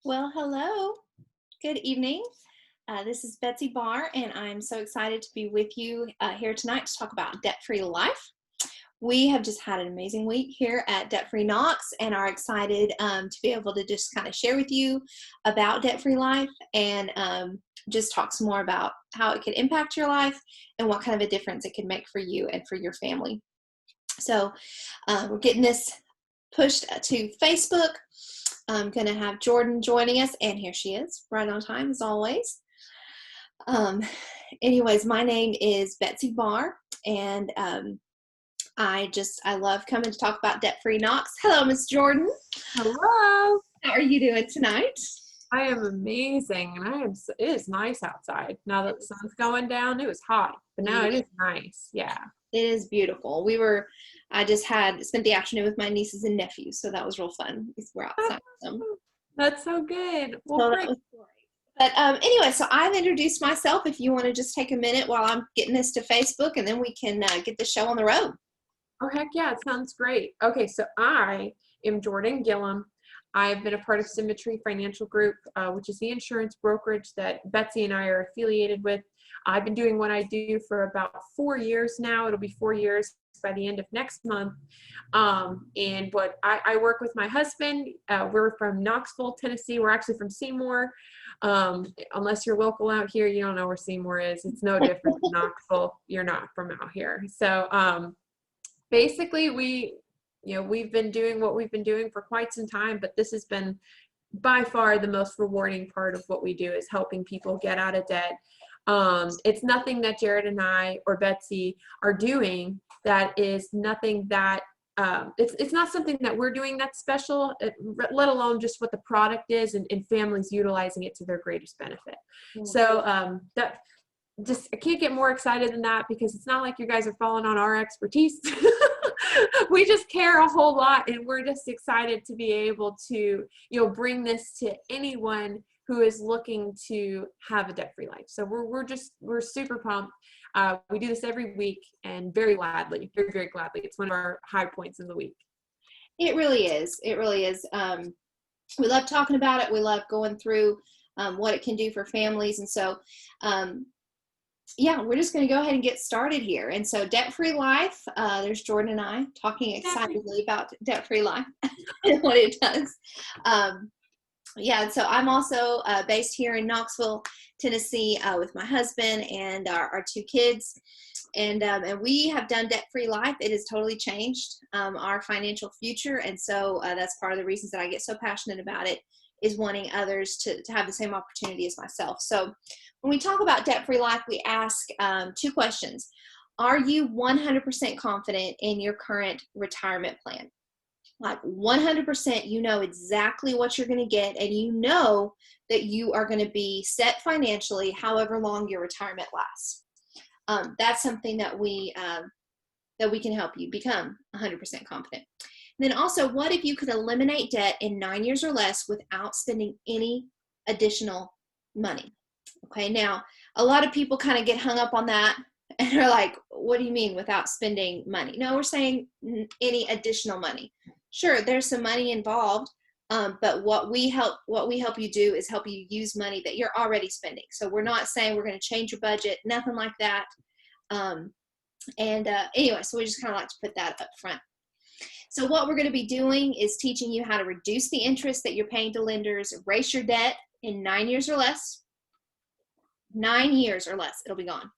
Well, hello. Good evening. This is Betsy Barr, and I'm so excited to be with you here tonight to talk about debt-free life. We have just had an amazing week here at Debt Free Knox and are excited to be able to just kind of share with you about debt-free life and just talk some more about how it could impact your life and what kind of a difference it could make for you and for your family. So we're getting this pushed to Facebook. I'm going to have Jordan joining us, and here she is, right on time as always. Um, Anyways, my name is Betsy Barr, and I love coming to talk about Debt-Free Knox. Hello, Miss Jordan. Hello. How are you doing tonight? I am amazing, and it is nice outside. Now that the sun's going down, it was hot, but now it is nice. Yeah. It is beautiful. I just spent the afternoon with my nieces and nephews, so that was real fun. We're outside with them. That's so good. Well, So great. that was great. But anyway, so I've introduced myself. If you want to just take a minute while I'm getting this to Facebook, and then we can get the show on the road. Oh, heck yeah, it sounds great. Okay, so I am Jordan Gillum. I've been a part of Symmetry Financial Group, which is the insurance brokerage that Betsy and I are affiliated with. I've been doing what I do for about 4 years now. It'll be 4 years by the end of next month. And what I work with my husband. We're from Knoxville, Tennessee. We're actually from Seymour. Unless you're local out here, you don't know where Seymour is. It's no different than Knoxville. You're not from out here. So basically we've been doing what we've been doing for quite some time, but this has been by far the most rewarding part of what we do is helping people get out of debt. It's nothing that Jared and I or Betsy are doing that is nothing that it's not something that we're doing that's special, let alone just what the product is and families utilizing it to their greatest benefit. So that just, I can't get more excited than that because it's not like you guys are falling on our expertise. We just care a whole lot, and we're just excited to be able to, bring this to anyone who is looking to have a debt-free life. So we're super pumped. We do this every week, and very gladly, very, very gladly. It's one of our high points in the week. It really is. It really is. We love talking about it. We love going through what it can do for families. And so, yeah, we're just going to go ahead and get started here. And so debt-free life, there's Jordan and I talking excitedly about debt-free life and what it does. Yeah, so I'm also based here in Knoxville, Tennessee with my husband and our two kids. And we have done debt-free life. It has totally changed our financial future. And so that's part of the reasons that I get so passionate about it, is wanting others to have the same opportunity as myself. So when we talk about debt-free life, we ask two questions. Are you 100% confident in your current retirement plan? Like 100%, you know exactly what you're going to get, and you know that you are going to be set financially however long your retirement lasts. That's something that we can help you become 100% confident. And then also, what if you could eliminate debt in 9 years or less without spending any additional money? Okay, now a lot of people kind of get hung up on that and are like, what do you mean without spending money? No, we're saying any additional money. Sure, there's some money involved, but what we help you do is help you use money that you're already spending. So we're not saying we're going to change your budget, nothing like that. Anyway, so we just kind of like to put that up front. So what we're going to be doing is teaching you how to reduce the interest that you're paying to lenders, erase your debt in 9 years or less. 9 years or less, it'll be gone.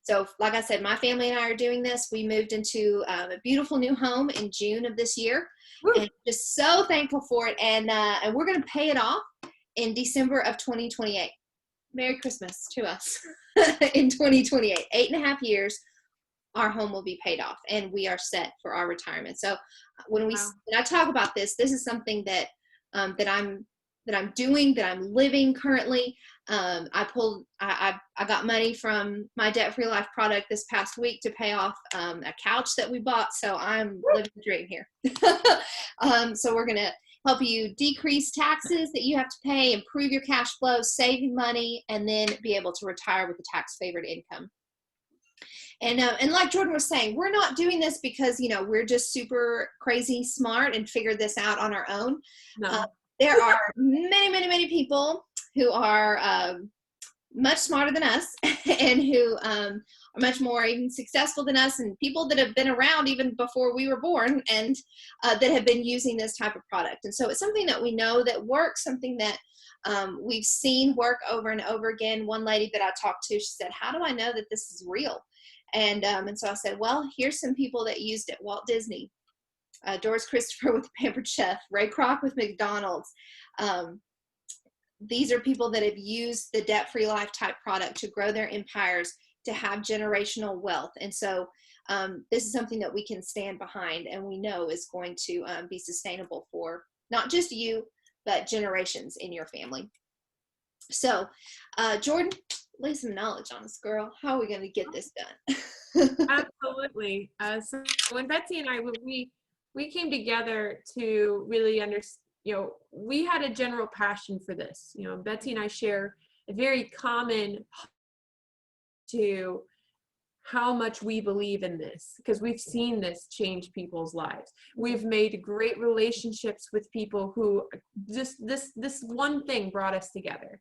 So like I said, my family and I are doing this. We moved into a beautiful new home in June of this year. Woo. And just so thankful for it. And we're going to pay it off in December of 2028. Merry Christmas to us in 2028. 8.5 years, our home will be paid off, and we are set for our retirement. So when I talk about this is something that I'm doing, that I'm living currently. I got money from my debt-free life product this past week to pay off a couch that we bought. So I'm living the dream here. So we're going to help you decrease taxes that you have to pay, improve your cash flow, saving money, and then be able to retire with a tax-favored income. And like Jordan was saying, we're not doing this because, we're just super crazy smart and figured this out on our own. No. there are many, many, many people who are much smarter than us and who are much more even successful than us, and people that have been around even before we were born, and that have been using this type of product. And so it's something that we know that works, something that we've seen work over and over again. One lady that I talked to, she said, how do I know that this is real? And so I said, well, here's some people that used it. Walt Disney, Doris Christopher with the Pampered Chef, Ray Kroc with McDonald's. These are people that have used the debt-free life type product to grow their empires, to have generational wealth. And so this is something that we can stand behind, and we know is going to be sustainable for not just you, but generations in your family. So Jordan, lay some knowledge on us, girl. How are we going to get this done? Absolutely. So when Betsy and I, we came together to really understand, we had a general passion for this. Betsy and I share a very common to how much we believe in this, because we've seen this change people's lives. We've made great relationships with people who just this one thing brought us together.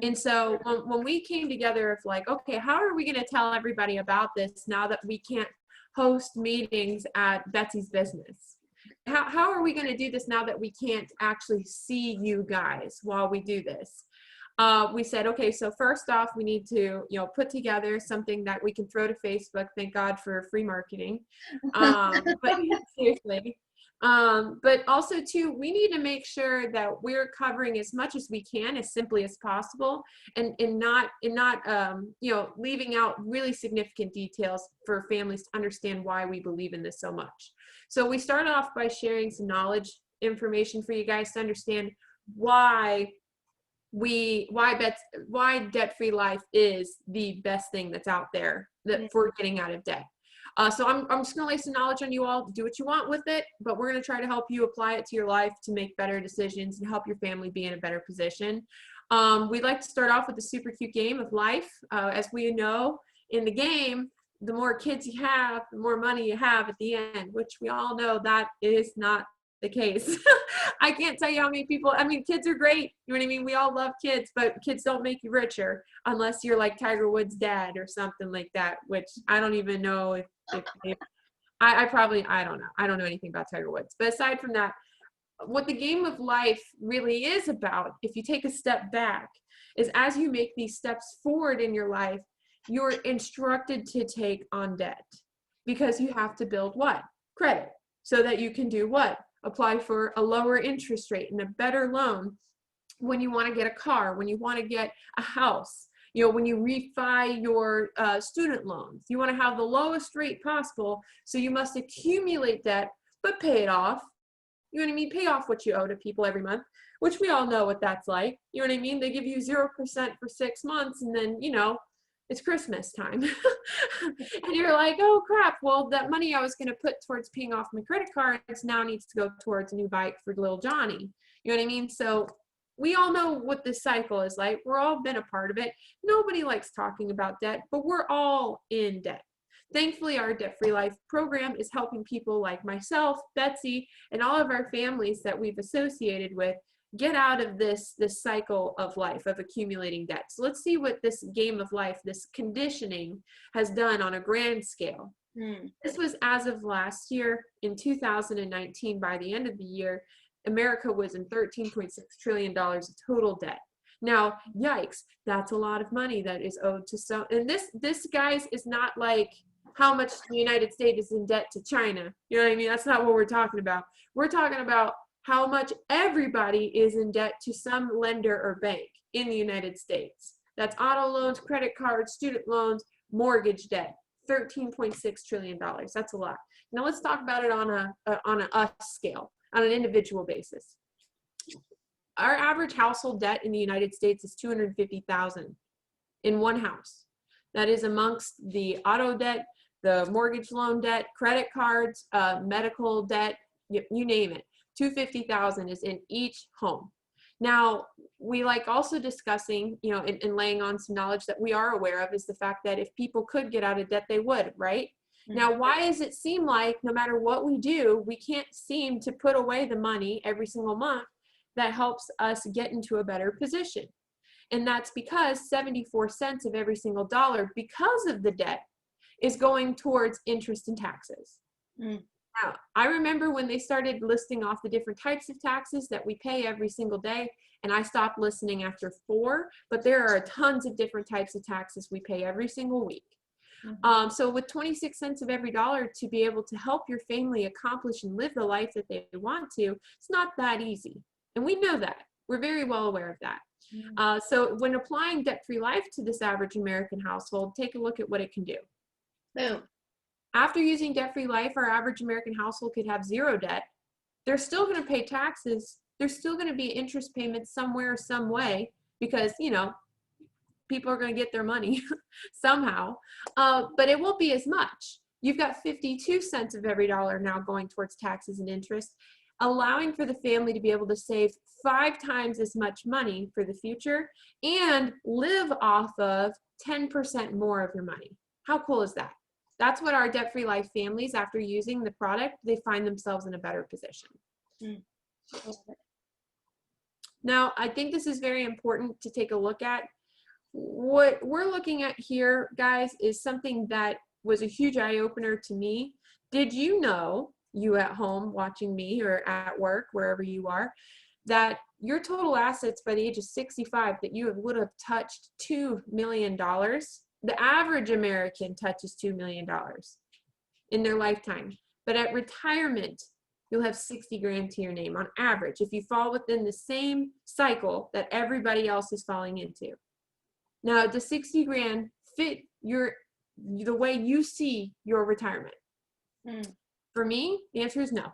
And so when we came together of like, okay, how are we going to tell everybody about this now that we can't host meetings at Betsy's business? How are we going to do this now that we can't actually see you guys while we do this? We said, okay, so first off, we need to, put together something that we can throw to Facebook. Thank God for free marketing. But seriously, but also too, we need to make sure that we're covering as much as we can, as simply as possible, and not leaving out really significant details for families to understand why we believe in this so much. So we started off by sharing some knowledge information for you guys to understand why debt-free life is the best thing that's out there for getting out of debt. So I'm just going to lay some knowledge on you all to do what you want with it, but we're going to try to help you apply it to your life to make better decisions and help your family be in a better position. We'd like to start off with the super cute game of life. As we know, in the game, the more kids you have, the more money you have at the end, which we all know that is not the case. I can't tell you how many people, kids are great, you know what I mean? We all love kids, but kids don't make you richer unless you're like Tiger Woods' dad or something like that, which I don't even know if I don't know. I don't know anything about Tiger Woods. But aside from that, what the game of life really is about, if you take a step back, is as you make these steps forward in your life, you're instructed to take on debt, because you have to build what? Credit, so that you can do what? Apply for a lower interest rate and a better loan when you want to get a car, when you want to get a house, when you refi your student loans. You want to have the lowest rate possible, so you must accumulate debt, but pay it off. You know what I mean? Pay off what you owe to people every month, which we all know what that's like. You know what I mean? They give you 0% for 6 months, and then, it's Christmas time. And you're like, oh crap, well, that money I was going to put towards paying off my credit cards now needs to go towards a new bike for little Johnny. You know what I mean? So we all know what this cycle is like. We're all been a part of it. Nobody likes talking about debt, but we're all in debt. Thankfully, our debt-free life program is helping people like myself, Betsy, and all of our families that we've associated with get out of this cycle of life of accumulating debt. So let's see what this game of life, this conditioning, has done on a grand scale. This was as of last year. In 2019, by the end of the year, America was in $13.6 trillion of total debt. Now, yikes, that's a lot of money that is owed to some. And this guys is not like how much the United States is in debt to China. You know what I mean? That's not what we're talking about. We're talking about how much everybody is in debt to some lender or bank in the United States. That's auto loans, credit cards, student loans, mortgage debt. $13.6 trillion. That's a lot. Now let's talk about it on a us scale, on an individual basis. Our average household debt in the United States is $250,000 in one house. That is amongst the auto debt, the mortgage loan debt, credit cards, medical debt, you name it. $250,000 is in each home. Now, we like also discussing, and laying on some knowledge that we are aware of, is the fact that if people could get out of debt, they would, right? Now, why does it seem like no matter what we do, we can't seem to put away the money every single month that helps us get into a better position. And that's because 74 cents of every single dollar, because of the debt, is going towards interest and taxes. Mm. Now, I remember when they started listing off the different types of taxes that we pay every single day, and I stopped listening after 4, but there are tons of different types of taxes we pay every single week. Mm-hmm. So with 26 cents of every dollar to be able to help your family accomplish and live the life that they want to, it's not that easy. And we know that. We're very well aware of that. So when applying debt-free life to this average American household, take a look at what it can do. Boom. After using debt-free life, our average American household could have 0 debt. They're still going to pay taxes. There's still going to be interest payments somewhere, some way, because, you know, people are going to get their money somehow, but it won't be as much. You've got 52 cents of every dollar now going towards taxes and interest, allowing for the family to be able to save 5 times as much money for the future and live off of 10% more of your money. How cool is that? That's what our debt-free life families, after using the product, they find themselves in a better position. Mm. Now, I think this is very important to take a look at. What we're looking at here, guys, is something that was a huge eye-opener to me. Did you know, you at home watching me or at work, wherever you are, that your total assets by the age of 65, that you would have touched $2 million? The average American touches $2 million in their lifetime. But at retirement, you'll have 60 grand to your name on average, if you fall within the same cycle that everybody else is falling into. Now, does 60 grand fit the way you see your retirement? Mm. For me, the answer is no.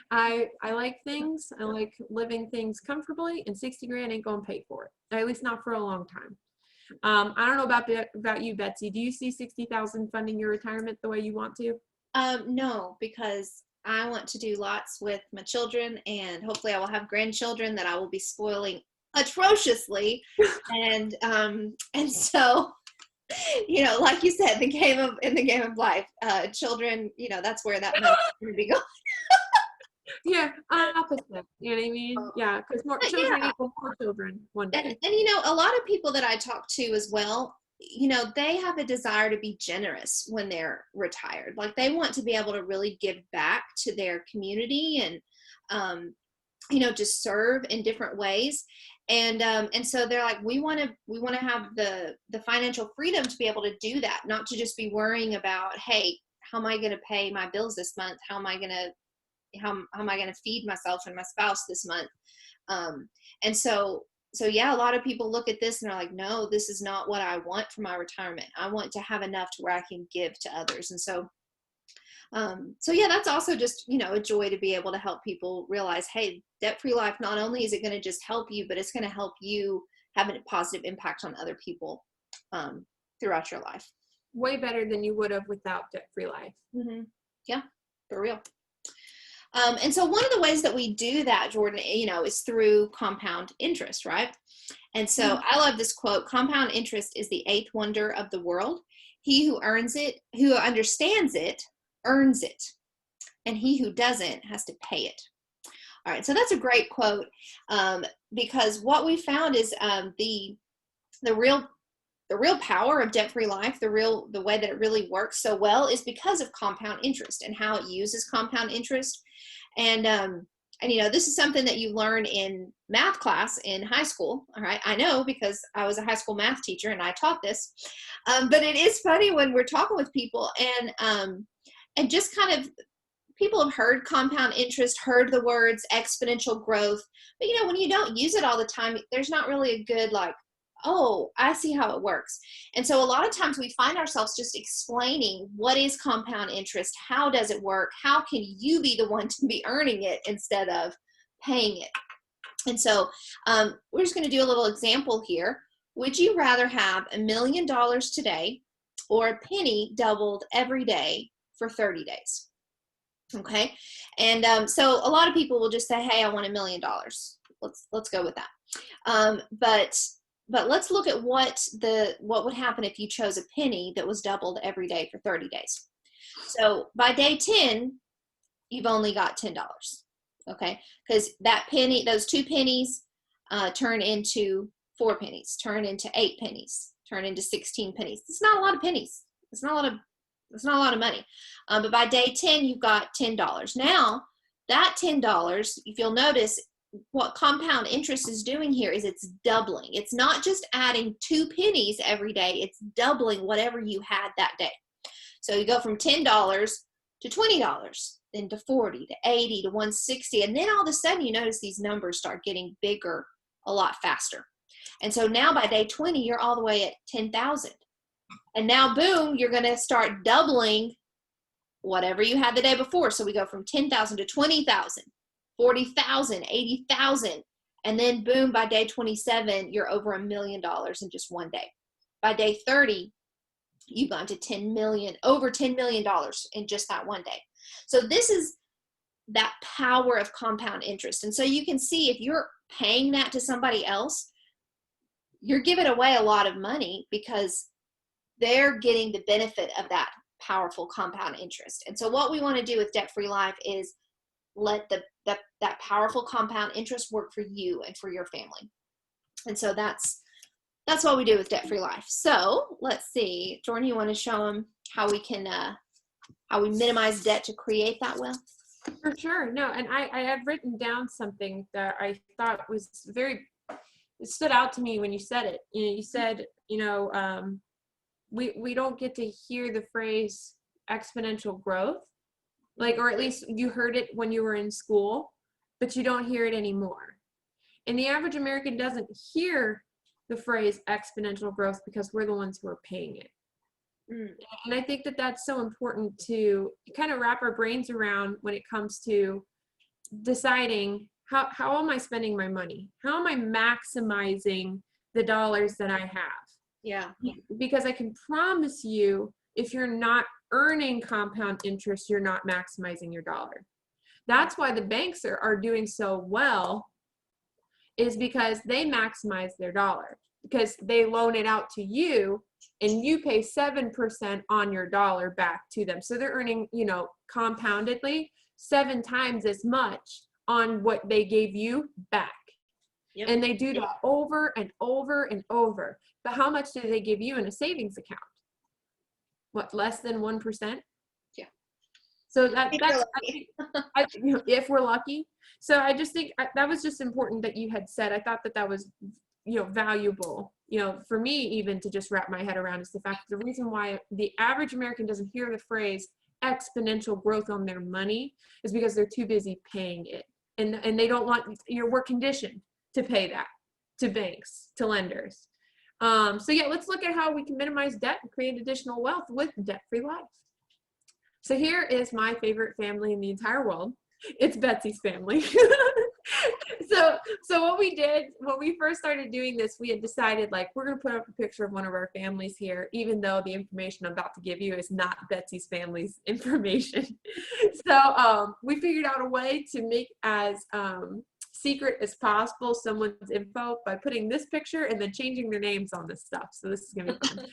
I like things. I like living things comfortably, and 60 grand ain't gonna pay for it. At least not for a long time. I don't know about you, Betsy. Do you see 60,000 funding your retirement the way you want to? No, because I want to do lots with my children, and hopefully I will have grandchildren that I will be spoiling atrociously. And so, you know, like you said, in the game of life, children, you know, that's where that money is going to be going. Yeah, opposite. You know what I mean? Yeah, because more children equal more children one day. And you know, a lot of people that I talk to as well, you know, they have a desire to be generous when they're retired. Like they want to be able to really give back to their community and, you know, just serve in different ways. And so they're like, we want to have the financial freedom to be able to do that, not to just be worrying about, hey, how am I going to pay my bills this month? How am I going to feed myself and my spouse this month? And so yeah, a lot of people look at this and they're like, no, this is not what I want for my retirement. I want to have enough to where I can give to others. And so yeah, that's also just, you know, a joy to be able to help people realize, hey, debt-free life, not only is it going to just help you, but it's going to help you have a positive impact on other people throughout your life. Way better than you would have without debt-free life. Mm-hmm. Yeah, for real. And so one of the ways that we do that, Jordan, you know, is through compound interest, right? And so I love this quote: compound interest is the 8th wonder of the world. He who understands it, earns it. And he who doesn't has to pay it. All right, so that's a great quote because what we found is the real power of debt-free life, the way that it really works so well is because of compound interest and how it uses compound interest. And you know, this is something that you learn in math class in high school. All right, I know because I was a high school math teacher and I taught this. But it is funny when we're talking with people and just kind of, people have heard compound interest, heard the words exponential growth, but you know, when you don't use it all the time, there's not really a good like, oh, I see how it works. And so a lot of times we find ourselves just explaining what is compound interest, how does it work, how can you be the one to be earning it instead of paying it. And so we're just going to do a little example here. Would you rather have $1 million today or a penny doubled every day for 30 days? Okay. And so a lot of people will just say, hey, I want $1 million. Let's go with that. But let's look at what would happen if you chose a penny that was doubled every day for 30 days. So by day 10, you've only got $10. Okay, because that penny, those 2 pennies, turn into 4 pennies, turn into 8 pennies, turn into 16 pennies. It's not a lot of pennies. It's not a lot of money. But by day 10, you've got $10. Now, that $10, if you'll notice, what compound interest is doing here is it's doubling. It's not just adding 2 pennies every day, it's doubling whatever you had that day. So you go from $10 to $20, then to 40, to 80, to 160, and then all of a sudden you notice these numbers start getting bigger a lot faster. And so now by day 20, you're all the way at 10,000. And now, boom, you're going to start doubling whatever you had the day before. So we go from 10,000 to 20,000, 40,000, 80,000. And then, boom, by day 27, you're over $1 million in just one day. By day 30, you've gone to over $10 million in just that one day. So this is that power of compound interest. And so you can see if you're paying that to somebody else, you're giving away a lot of money because they're getting the benefit of that powerful compound interest. And so what we want to do with Debt-Free Life is let that powerful compound interest work for you and for your family. And so that's what we do with Debt-Free Life. So let's see, Jordan, you want to show them how we can how we minimize debt to create that wealth? For sure. No, and I have written down something that I thought was it stood out to me when you said it. You said, we don't get to hear the phrase exponential growth, or at least you heard it when you were in school, but you don't hear it anymore. And the average American doesn't hear the phrase exponential growth because we're the ones who are paying it. And I think that that's so important to kind of wrap our brains around when it comes to deciding how am I spending my money? How am I maximizing the dollars that I have? Yeah. Because I can promise you, if you're not earning compound interest, you're not maximizing your dollar. That's why the banks are doing so well, is because they maximize their dollar, because they loan it out to you and you pay 7% on your dollar back to them. So they're earning, compoundedly 7 times as much on what they gave you back. Yep. And they do that over and over and over. But how much do they give you in a savings account? What, less than 1%? Yeah. So that's if we're lucky. So I just think that was just important that you had said. I thought that was, valuable, for me even to just wrap my head around, is the fact that the reason why the average American doesn't hear the phrase exponential growth on their money is because they're too busy paying it. And they don't want, we're conditioned to pay that to banks, to lenders. So yeah, let's look at how we can minimize debt and create additional wealth with Debt-Free Life. So here is my favorite family in the entire world. It's Betsy's family. So what we did when we first started doing this, we had decided we're going to put up a picture of one of our families here, even though the information I'm about to give you is not Betsy's family's information. So we figured out a way to make as secret as possible someone's info by putting this picture and then changing their names on this stuff. So this is gonna be fun.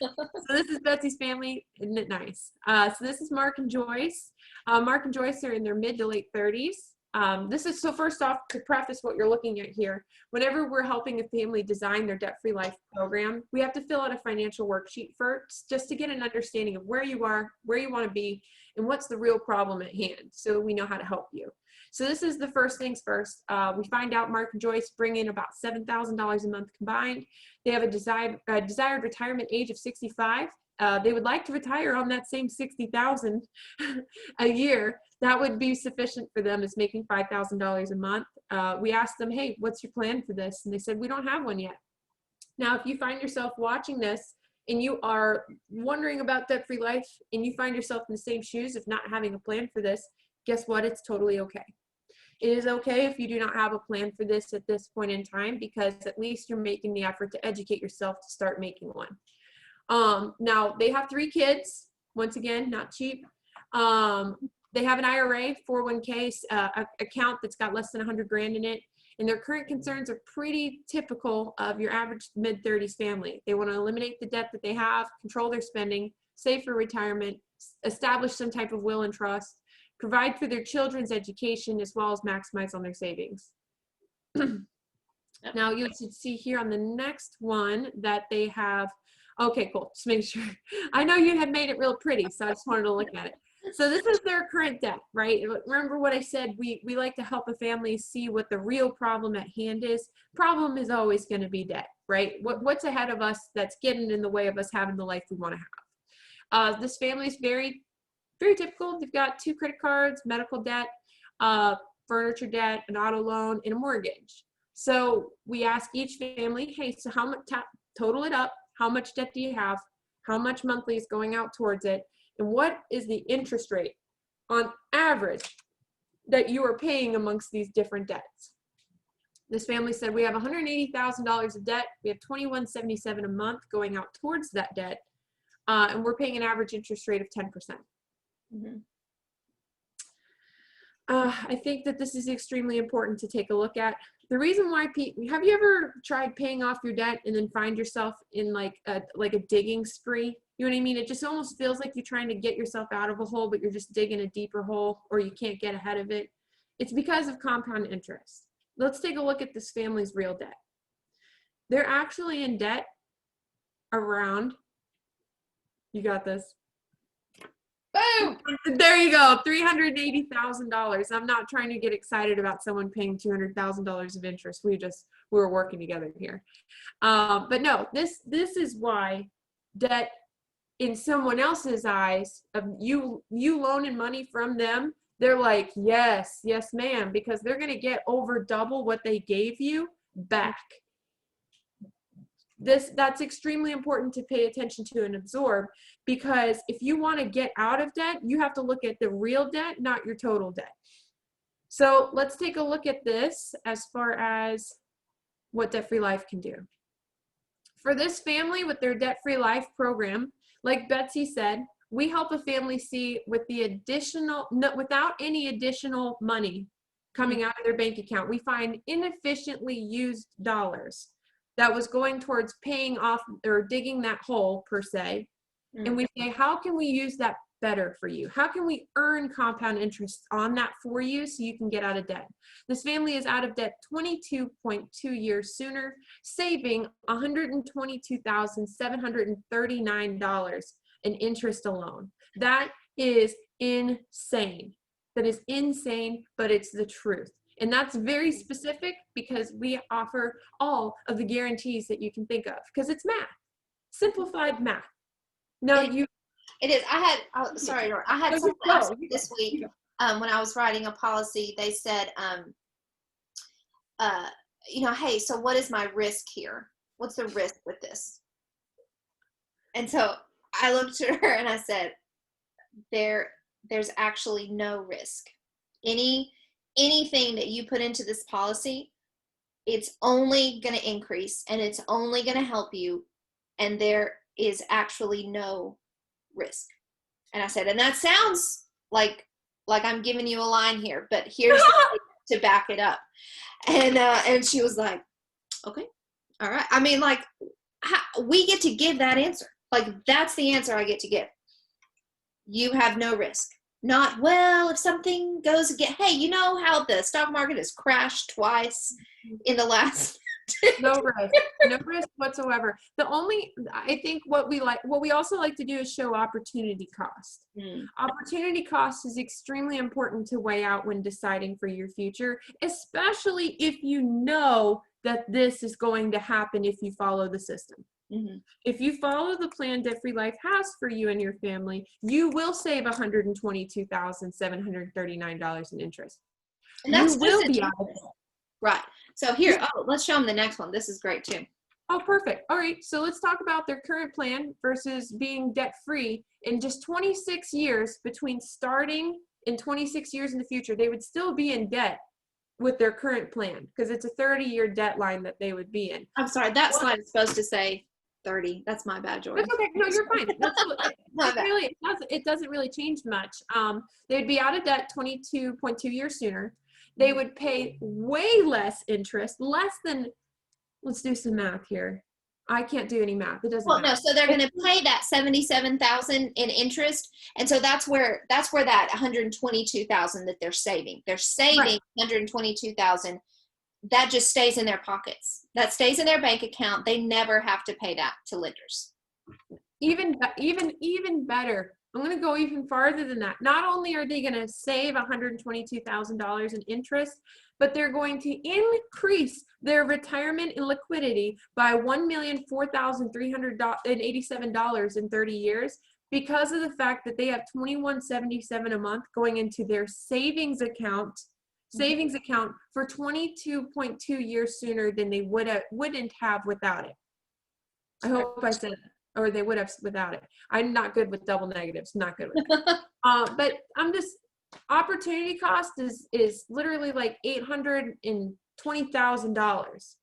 So this is Betsy's family. Isn't it nice? So this is Mark and Joyce. Mark and Joyce are in their mid to late 30s. So first off, to preface what you're looking at here, whenever we're helping a family design their Debt-Free Life program, we have to fill out a financial worksheet first, just to get an understanding of where you are, where you want to be, and what's the real problem at hand, so we know how to help you. So this is the first things first. We find out Mark and Joyce bring in about $7,000 a month combined. They have a desired retirement age of 65. They would like to retire on that same $60,000 a year. That would be sufficient for them, as making $5,000 a month. We asked them, hey, what's your plan for this? And they said, we don't have one yet. Now, if you find yourself watching this and you are wondering about Debt-Free Life and you find yourself in the same shoes of not having a plan for this, guess what? It's totally okay. It is okay if you do not have a plan for this at this point in time, because at least you're making the effort to educate yourself to start making one. Now, they have 3 kids. Once again, not cheap. They have an IRA, 401k account that's got less than 100 grand in it. And their current concerns are pretty typical of your average mid-30s family. They want to eliminate the debt that they have, control their spending, save for retirement, establish some type of will and trust, provide for their children's education, as well as maximize on their savings. Yep. Now you should see here on the next one that they have, okay, cool, just make sure. I know you had made it real pretty, so I just wanted to look at it. So this is their current debt, right? Remember what I said, we like to help a family see what the real problem at hand is. Problem is always going to be debt, right? What's ahead of us that's getting in the way of us having the life we want to have. This family is very, very typical. They've got 2 credit cards, medical debt, furniture debt, an auto loan, and a mortgage. So we ask each family, hey, so how much, total it up, how much debt do you have, how much monthly is going out towards it, and what is the interest rate on average that you are paying amongst these different debts. This family said we have $180,000 of debt, we have $21.77 a month going out towards that debt, and we're paying an average interest rate of 10%. Mm-hmm. I think that this is extremely important to take a look at. The reason why have you ever tried paying off your debt and then find yourself in like a digging spree? You know what I mean? It just almost feels like you're trying to get yourself out of a hole, but you're just digging a deeper hole, or you can't get ahead of it. It's because of compound interest. Let's take a look at this family's real debt. They're actually in debt around, you got this. Boom! There you go, $380,000. I'm not trying to get excited about someone paying $200,000 of interest. We're working together here. But no, this is why debt in someone else's eyes, of you loaning money from them, they're like, yes, yes, ma'am, because they're going to get over double what they gave you back. That's extremely important to pay attention to and absorb, because if you want to get out of debt, you have to look at the real debt, not your total debt. So let's take a look at this as far as what Debt-Free Life can do. For this family with their Debt-Free Life program, like Betsy said, we help a family see with the additional, without any additional money coming out of their bank account, we find inefficiently used dollars that was going towards paying off or digging that hole per se. And we say, how can we use that better for you? How can we earn compound interest on that for you so you can get out of debt? This family is out of debt 22.2 years sooner, saving $122,739 in interest alone. That is insane. That is insane, but it's the truth. And that's very specific because we offer all of the guarantees that you can think of, because it's math, simplified math. Now it is. I had someone ask me this week when I was writing a policy. They said, hey, so what is my risk here? What's the risk with this? And so I looked at her and I said, there's actually no risk. Anything that you put into this policy, it's only going to increase and it's only going to help you, and there is actually no risk. And I said, and that sounds like I'm giving you a line here, but here's to back it up. And she was like, okay, all right. I mean, like, we get to give that answer. Like, that's the answer I get to give. You have no risk. Not, well, if something goes again, hey, you know how the stock market has crashed twice in the last no risk whatsoever. I think what we also like to do is show opportunity cost. Opportunity cost is extremely important to weigh out when deciding for your future, especially if you know that this is going to happen if you follow the system. If you follow the plan Debt-Free Life has for you and your family, you will save $122,739 in interest. And that's you will be out of it. Right. So here, let's show them the next one. This is great too. Oh, perfect. All right. So let's talk about their current plan versus being debt-free. In just 26 years, between starting in 26 years in the future, they would still be in debt with their current plan, because it's a 30-year debt line that they would be in. I'm sorry. That slide is supposed to say 30. That's my bad, Jordan. That's okay. No, you're fine. It doesn't really change much. They'd be out of debt 22.2 years sooner. They would pay way less interest, less than, let's do some math here, I can't do any math. It doesn't Well, no, matter. so they're going to pay that 77,000 in interest, and so that's where that 122,000 that they're saving. They're saving Right. 122,000. That just stays in their pockets. That stays in their bank account. They never have to pay that to lenders. Even better. I'm going to go even farther than that. Not only are they going to save $122,000 in interest, but they're going to increase their retirement and liquidity by $1,004,387 in 30 years because of the fact that they have $2,177 a month going into their savings account for 22.2 years sooner than they wouldn't have without it. I hope I said that. Or they would have without it. I'm not good with double negatives. Not good with that. But I'm just, opportunity cost is literally like $820,000.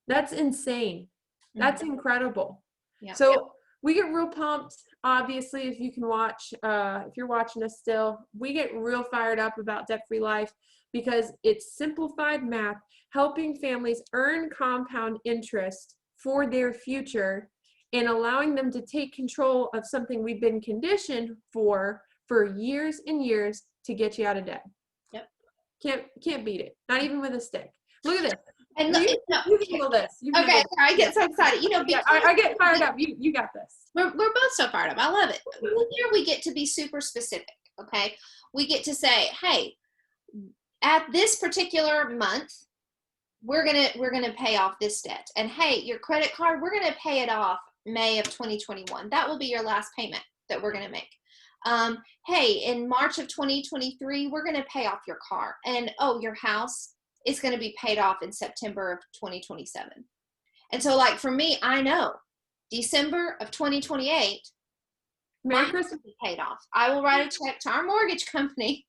That's insane. That's incredible. Yeah. So we get real pumped. Obviously, if you can watch, if you're watching us still, we get real fired up about debt-free life because it's simplified math, helping families earn compound interest for their future and allowing them to take control of something we've been conditioned for years and years to get you out of debt. Yep. Can't beat it. Not even with a stick. Look at this. And you handle this. Okay, I get so excited. You know, I get fired up. You got this. We're both so fired up. I love it. Here we get to be super specific. Okay, we get to say, hey, at this particular month, we're gonna pay off this debt, and hey, your credit card, we're gonna pay it off May of 2021. That will be your last payment that we're gonna make. Hey, in March of 2023, we're gonna pay off your car, and oh, your house is gonna be paid off in September of 2027. And so, like for me, I know December of 2028, Merry Christmas will be paid off. I will write a check to our mortgage company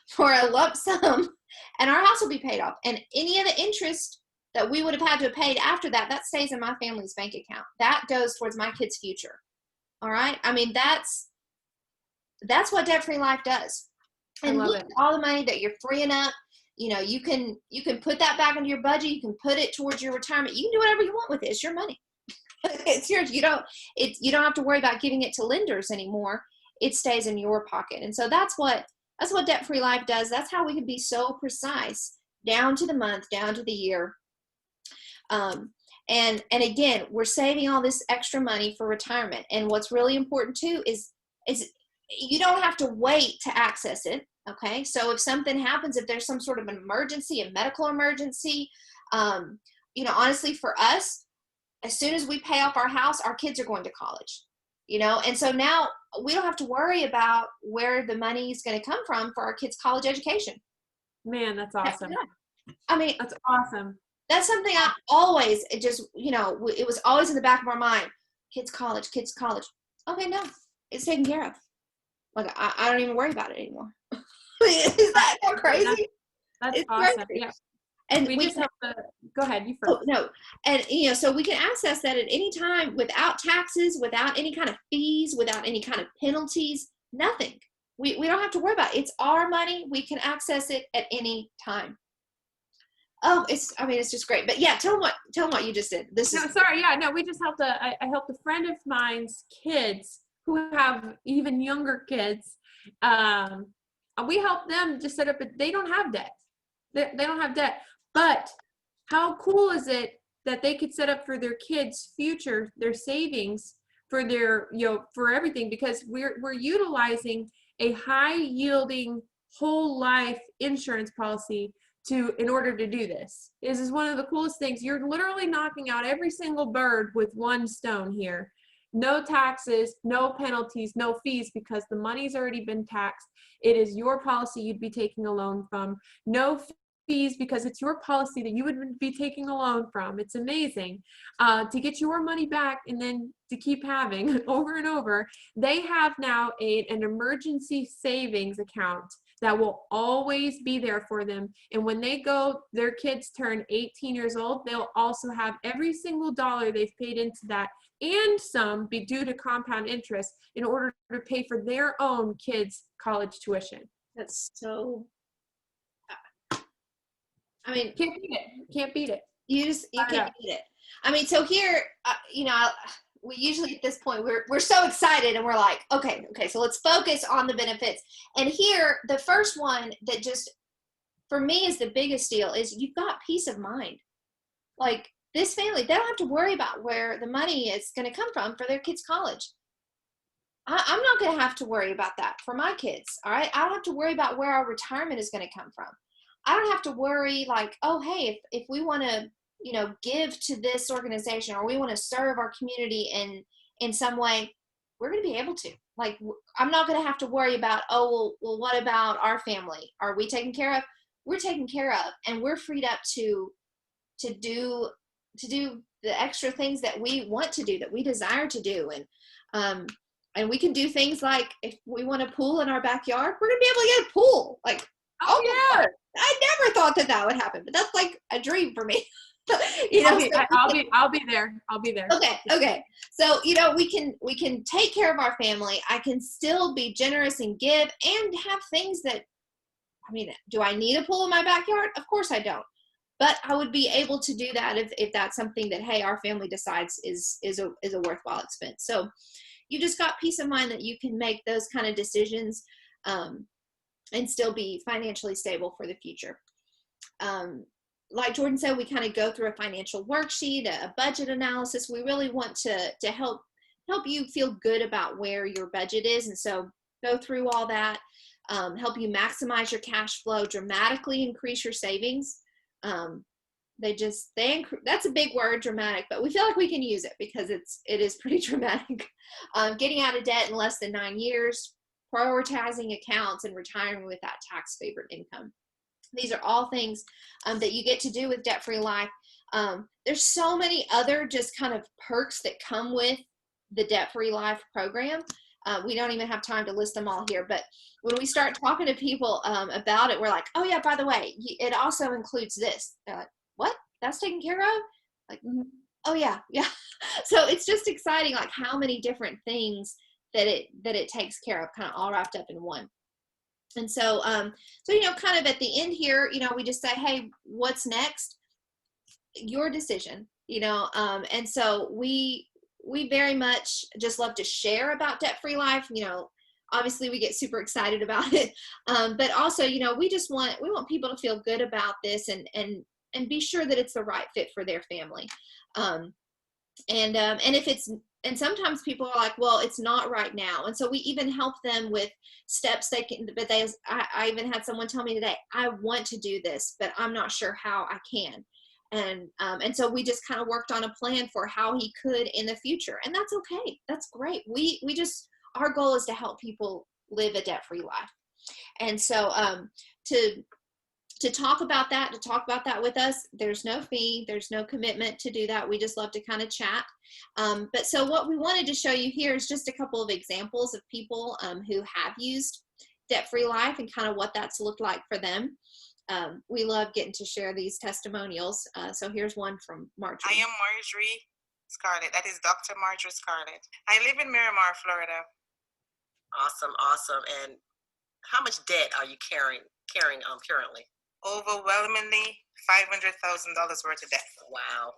for a lump sum, and our house will be paid off. And any of the interest that we would have had to have paid after that, that stays in my family's bank account. That goes towards my kids' future. All right. I mean, that's what debt-free life does. And look, all the money that you're freeing up, you know, you can put that back into your budget. You can put it towards your retirement. You can do whatever you want with it. It's your money. It's yours. You don't have to worry about giving it to lenders anymore. It stays in your pocket. And so that's what debt-free life does. That's how we can be so precise, down to the month, down to the year. And again, we're saving all this extra money for retirement. And what's really important too is you don't have to wait to access it. Okay. So if something happens, if there's some sort of an emergency, a medical emergency, you know, honestly for us, as soon as we pay off our house, our kids are going to college, you know? And so now we don't have to worry about where the money is going to come from for our kids' college education. Man, that's awesome. I mean, that's awesome. That's something I always, it just, you know, it was always in the back of our mind. Kids college. Okay, no, it's taken care of. Like, I don't even worry about it anymore. Is that crazy? That's awesome. Crazy. Yeah. And we just have to, go ahead, you first. Oh, no. And, you know, so we can access that at any time without taxes, without any kind of fees, without any kind of penalties, nothing. We don't have to worry about it. It's our money. We can access it at any time. Oh, it's just great. But yeah, tell them what you just did. We just helped I helped a friend of mine's kids who have even younger kids. We help them just set up, they don't have debt. They don't have debt. But how cool is it that they could set up for their kids' future, their savings for their, you know, for everything, because we're utilizing a high yielding whole life insurance policy in order to do this. This is one of the coolest things. You're literally knocking out every single bird with one stone here. No taxes, no penalties, no fees, because the money's already been taxed. It is your policy you'd be taking a loan from. No fees, because it's your policy that you would be taking a loan from. It's amazing. To get your money back and then to keep having over and over, they have now an emergency savings account that will always be there for them. And when their kids turn 18 years old, they'll also have every single dollar they've paid into that and some be due to compound interest in order to pay for their own kids' college tuition. That's so, I mean, can't beat it. You I can't know. beat it. I mean, so here, we usually at this point we're so excited and we're like, okay, so let's focus on the benefits. And here, the first one that just for me is the biggest deal is you've got peace of mind. Like this family, they don't have to worry about where the money is going to come from for their kids' college. I'm not going to have to worry about that for my kids. All right. I don't have to worry about where our retirement is going to come from. I don't have to worry like, oh, hey, if we want to, give to this organization or we want to serve our community in some way, we're going to be able to. Like, I'm not going to have to worry about, oh, well, what about our family? Are we taken care of? We're taken care of, and we're freed up to do the extra things that we want to do, that we desire to do. And we can do things like if we want a pool in our backyard, we're gonna be able to get a pool. Like, Oh my yeah. God, I never thought that would happen, but that's like a dream for me. I'll be there. I'll be there. Okay. So, we can take care of our family. I can still be generous and give and have things that, I mean, do I need a pool in my backyard? Of course I don't. But I would be able to do that if that's something that, hey, our family decides is a worthwhile expense. So you just got peace of mind that you can make those kind of decisions and still be financially stable for the future. Like Jordan said, we kind of go through a financial worksheet, a budget analysis. We really want to help you feel good about where your budget is. And so go through all that, help you maximize your cash flow, dramatically increase your savings. That's a big word, dramatic, but we feel like we can use it because it is pretty dramatic. Getting out of debt in less than 9 years, prioritizing accounts, and retiring with that tax favored income. These are all things that you get to do with Debt Free Life. There's so many other just kind of perks that come with the Debt Free Life program. We don't even have time to list them all here, but when we start talking to people about it, we're like, oh yeah, by the way, it also includes this. They're like, what? That's taken care of? Like, oh yeah. So it's just exciting, like how many different things that it takes care of, kind of all wrapped up in one. And so, kind of at the end here, we just say, hey, what's next? Your decision, and so we very much just love to share about Debt Free Life. Obviously we get super excited about it. But also, we want people to feel good about this and be sure that it's the right fit for their family. And sometimes people are like, well, it's not right now. And so we even help them with steps I even had someone tell me today, I want to do this, but I'm not sure how I can. And so we just kind of worked on a plan for how he could in the future. And that's okay. That's great. Our goal is to help people live a debt-free life. And so, to talk about that with us, there's no fee, there's no commitment to do that. We just love to kind of chat. But so what we wanted to show you here is just a couple of examples of people who have used Debt Free Life and kind of what that's looked like for them. We love getting to share these testimonials. So here's one from Marjorie. I am Marjorie Scarlett. That is Dr. Marjorie Scarlett. I live in Miramar, Florida. Awesome. And how much debt are you carrying currently? Overwhelmingly $500,000 worth of debt. Wow.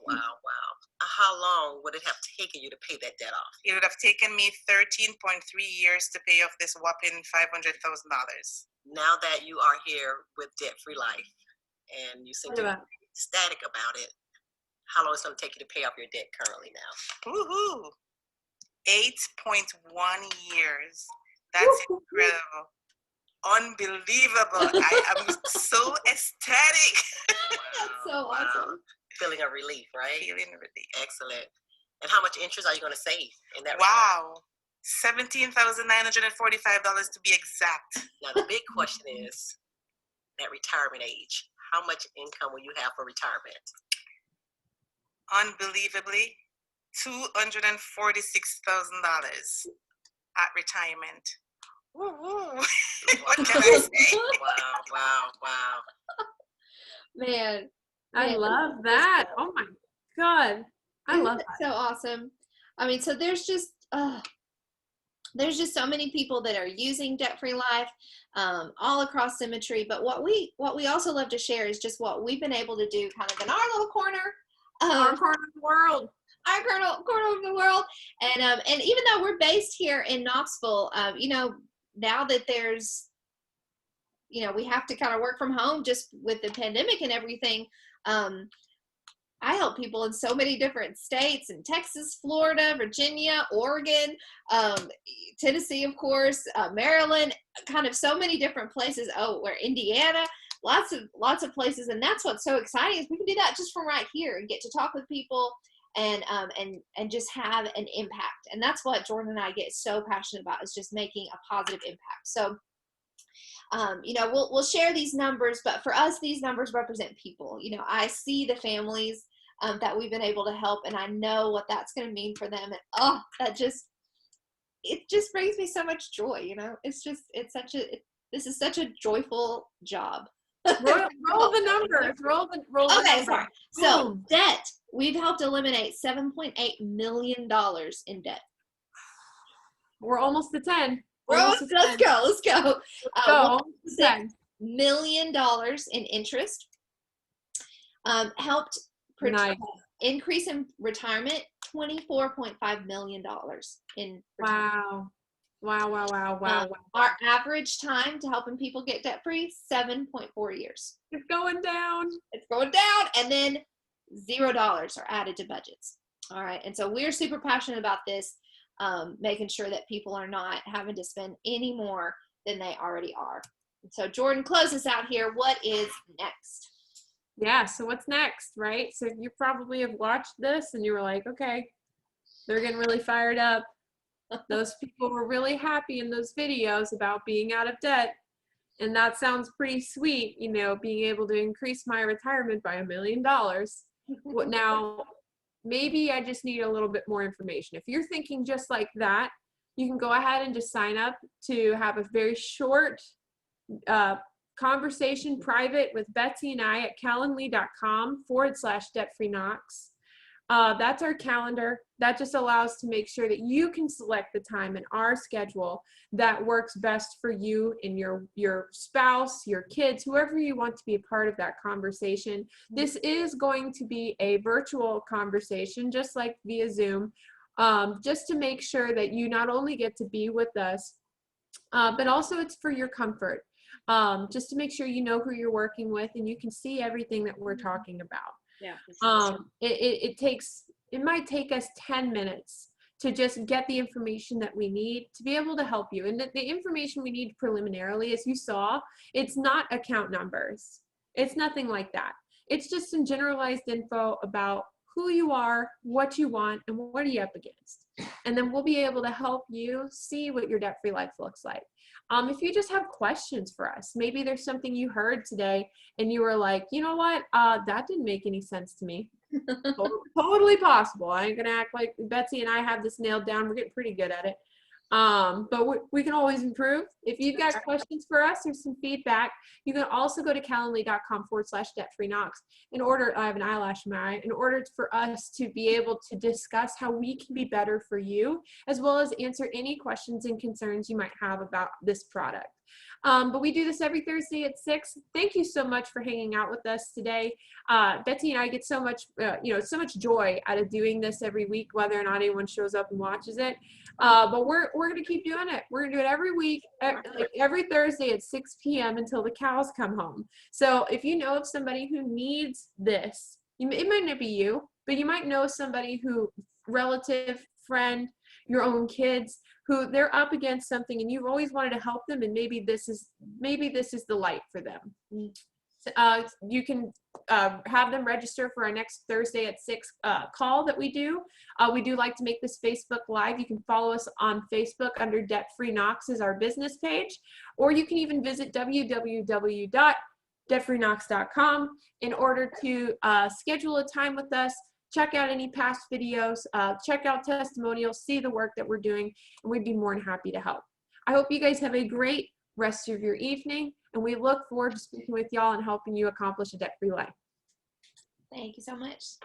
How long would it have taken you to pay that debt off? It would have taken me 13.3 years to pay off this whopping $500,000. Now that you are here with Debt Free Life and you seem to be ecstatic about it, how long is it going to take you to pay off your debt currently now? Woohoo! 8.1 years. That's incredible. Unbelievable. I am so ecstatic. That's so awesome. Feeling a relief, right? Feeling a relief. Excellent. And how much interest are you going to save in that? Wow. $17,945 to be exact. Now the big question is that retirement age. How much income will you have for retirement? Unbelievably, $246,000 at retirement. Woo-woo. What can I say? Wow. Man. I love that. Oh my God. I love that. So awesome. I mean, so there's just so many people that are using Debt Free Life all across Symmetry. But what we also love to share is just what we've been able to do kind of in our little corner Our corner of the world. Our corner of the world. And even though we're based here in Knoxville, you know, now that there's, you know, we have to kind of work from home just with the pandemic and everything. I help people in so many different states, in Texas, Florida, Virginia, Oregon, Tennessee, of course, Maryland, kind of so many different places. Oh, we're Indiana, lots of places. And that's what's so exciting is we can do that just from right here and get to talk with people and just have an impact. And that's what Jordan and I get so passionate about, is just making a positive impact. So, you know, we'll share these numbers, but for us, these numbers represent people. You know, I see the families that we've been able to help, and I know what that's going to mean for them. And it just brings me so much joy. You know, this is such a joyful job. Roll the numbers. Roll the numbers. Sorry. So debt, we've helped eliminate $7.8 million in debt. We're almost to 10. Let's go. $1.6 million in interest. Helped increase in retirement, $24.5 million in retirement. Wow. Our average time to helping people get debt free, 7.4 years. It's going down. And then $0 are added to budgets. All right. And so we're super passionate about this, making sure that people are not having to spend any more than they already are. So Jordan, close us out here. What is next? Yeah, so what's next, right? So you probably have watched this and you were like, okay, they're getting really fired up. Those people were really happy in those videos about being out of debt. And that sounds pretty sweet, you know, being able to increase my retirement by $1 million. Now, maybe I just need a little bit more information. If you're thinking just like that, you can go ahead and just sign up to have a very short conversation private with Betsy and I at calendly.com/debtfreeknox. That's our calendar. That just allows to make sure that you can select the time in our schedule that works best for you and your spouse, your kids, whoever you want to be a part of that conversation. This is going to be a virtual conversation, just like via Zoom, just to make sure that you not only get to be with us, but also it's for your comfort. Just to make sure you know who you're working with and you can see everything that we're talking about. Yeah. It might take us 10 minutes to just get the information that we need to be able to help you. And the information we need preliminarily, as you saw, it's not account numbers. It's nothing like that. It's just some generalized info about who you are, what you want, and what are you up against. And then we'll be able to help you see what your debt-free life looks like. If you just have questions for us, maybe there's something you heard today and you were like, you know what, that didn't make any sense to me. Totally possible. I ain't gonna act like Betsy and I have this nailed down. We're getting pretty good at it. But we can always improve. If you've got questions for us or some feedback, you can also go to calendly.com/debtfreeknox in order, I have an eyelash in my eye, in order for us to be able to discuss how we can be better for you, as well as answer any questions and concerns you might have about this product. But we do this every Thursday at 6. Thank you so much for hanging out with us today. Betsy and I get so much, so much joy out of doing this every week, whether or not anyone shows up and watches it. But we're going to keep doing it. We're going to do it every week, every Thursday at 6 p.m. until the cows come home. So if you know of somebody who needs this, it might not be you, but you might know somebody who, relative, friend, your own kids, who they're up against something and you've always wanted to help them, and maybe this is the light for them. You can have them register for our next Thursday at 6 call that we do. We do like to make this Facebook Live. You can follow us on Facebook under Debt Free Knox is our business page, or you can even visit www.debtfreeknox.com in order to schedule a time with us. Check out any past videos, check out testimonials, see the work that we're doing, and we'd be more than happy to help. I hope you guys have a great rest of your evening, and we look forward to speaking with y'all and helping you accomplish a debt-free life. Thank you so much.